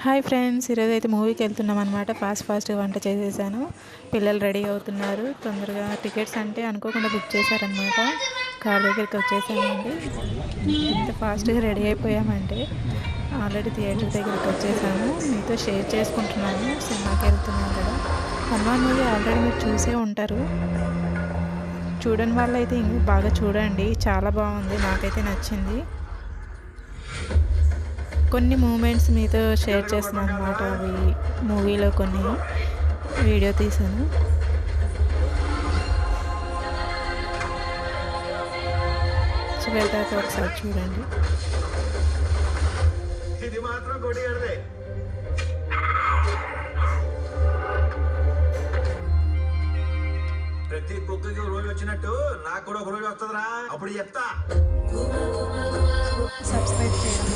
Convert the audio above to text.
Hi friends, ఈరోజు అయితే మూవీకి వెళ్తున్నాం అనమాట. ఫాస్ట్గా వంట చేసేసాను. పిల్లలు రెడీ అవుతున్నారు. తొందరగా టికెట్స్ అంటే అనుకోకుండా బుక్ చేశారనమాట. కార్ దగ్గరికి వచ్చేసామండి. ఇంత ఫాస్ట్గా రెడీ అయిపోయామంటే ఆల్రెడీ థియేటర్ దగ్గరికి వచ్చేసాము. మీతో షేర్ చేసుకుంటున్నాను. సినిమాకి వెళ్తున్నాం కదా. హనుమాన్ మూవీ ఆల్రెడీ మీరు చూసే ఉంటారు. చూడని వాళ్ళైతే బాగా చూడండి, చాలా బాగుంది. నాకైతే నచ్చింది. కొన్ని మూమెంట్స్ మీతో షేర్ చేస్తున్నాను అనమాట. అవి మూవీలో కొన్ని వీడియో తీసాను. చివరి దాకా ఒకసారి చూడండి. ఇది మాత్రం కొడిగడదే. ప్రతి కుక్కకి రోజు వచ్చినట్టు నాకు కూడా ఒక రోజు వస్తుందిరా, అప్పుడు చెప్తా. సబ్స్క్రైబ్ చేయడం